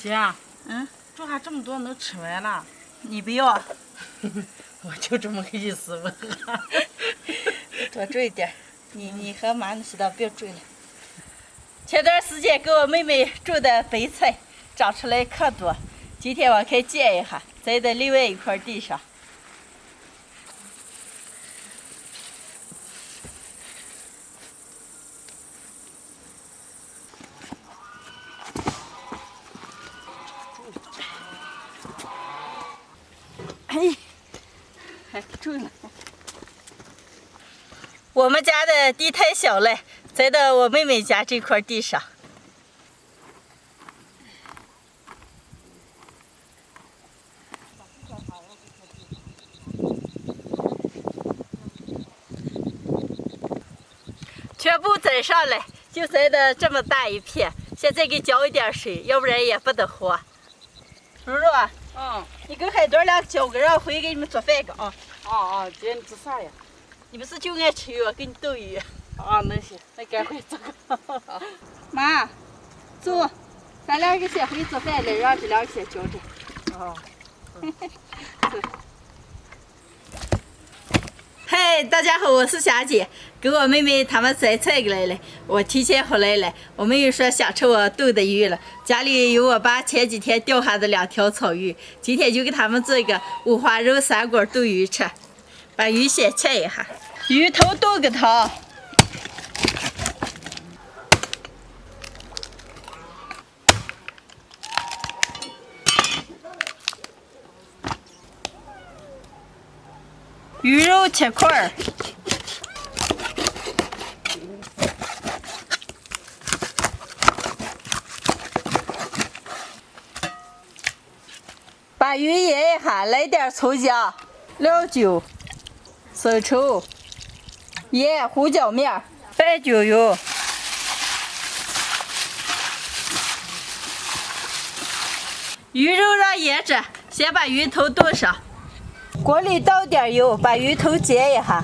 姐，煮下这么多能吃完了？你不要，我就这么个意思嘛。多煮一点。你和妈那些的别煮了。前段时间给我妹妹种的白菜长出来可多，今天我开剪一下，栽在另外一块地上。哎，还种了。我们家的地太小了，栽到我妹妹家这块地上。全部栽上来，就栽的这么大一片。现在给浇一点水，要不然也不得活。蓉蓉啊，你跟海多俩浇个，让回给你们做饭个啊。姐，你做啥呀？你不是就爱吃鱼，我给你炖鱼。那行，那赶快做个。妈，走，咱俩个先回做饭了，让这两个先浇着。嗨，大家好，我是霞姐，给我妹妹他们摘菜来了，我提前回来了。我妹妹说想吃我炖的鱼了，家里有我爸前几天钓下的2条草鱼，今天就给他们做一个五花肉3锅炖鱼吃。把鱼先切一下，鱼头炖个汤。鱼肉切块儿，把鱼腌一下，来点葱姜、料酒、生抽、盐、胡椒面、白酒油。鱼肉让腌着，先把鱼头炖上。锅里倒点油，把鱼头煎一下。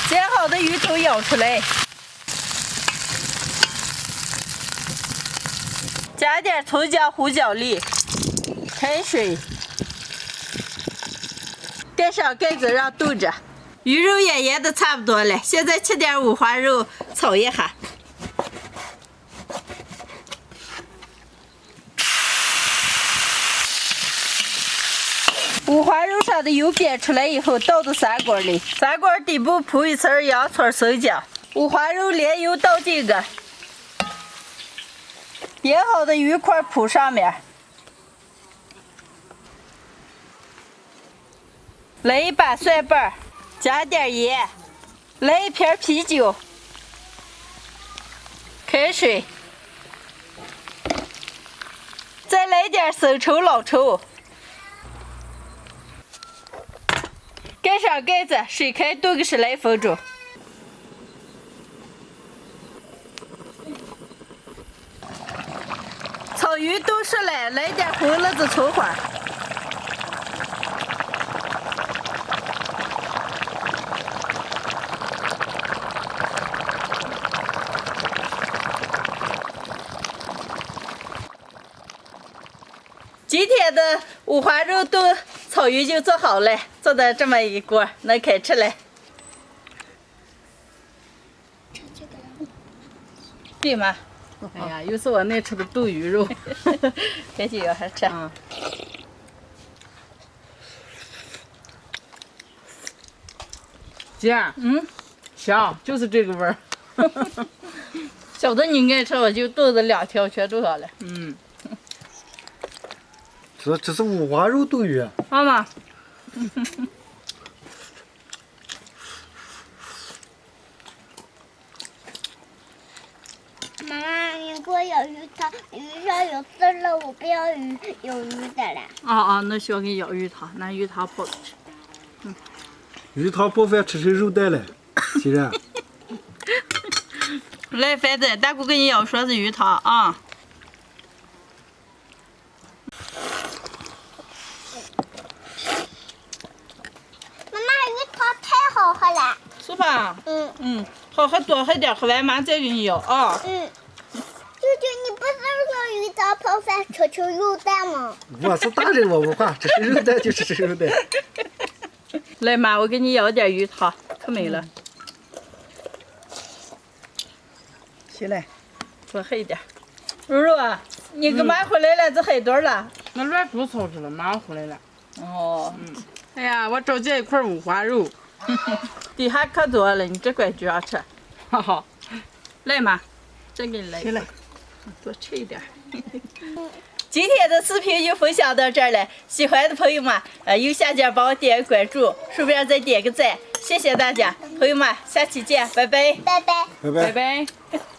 煎好的鱼头舀出来，加点葱姜、胡椒粒，开水，盖上盖子让炖着。鱼肉也腌的差不多了，现在切点五花肉炒一下。五花肉上的油煸出来以后，倒到3锅里，3锅底部铺一层洋葱、生姜，五花肉连油倒进个，腌好的鱼块铺上面，来一把蒜瓣，加点盐，来一瓶啤酒，开水，再来点生抽、老抽。盖上盖子，水开炖个10来分钟。草鱼炖熟了，来点红辣子葱花。今天的五花肉炖草鱼就做好了，做的这么一锅，能开吃了。对吗？哎呀，又是我爱吃的炖鱼肉。赶紧要还吃。姐，香，就是这个味儿。晓得你爱吃，我就炖的2条全炖上了。这是五花肉炖鱼。妈妈。妈妈，你给我舀鱼汤，鱼上有刺了，我不要有鱼的了。那需要给你舀鱼汤，拿鱼汤泡着吃。鱼汤泡饭吃成肉带了，既然。来，饭仔，大姑给你舀勺子鱼汤啊。妈妈，鱼汤太好喝了。是吧？嗯，喝多喝点，喝完妈再给你要啊。舅舅，你不是说鱼早泡饭吃肉蛋吗？我是大人，我不怕，这是肉蛋就是吃肉蛋。来妈，我给你要点鱼汤，可美了。行嘞，多喝一点。柔柔啊，你跟妈回来了，这喝多少了？我乱煮草去了，马上回来了。哦，哎呀，我找见一块五花肉，底下可多了，你这块就要吃。哈哈。来妈，再给你来一行嘞块，多吃一点。今天的视频就分享到这儿了，喜欢的朋友们，右下角帮我点个关注，顺便再点个赞，谢谢大家，朋友们，下期见，拜拜。拜拜。拜拜拜。拜。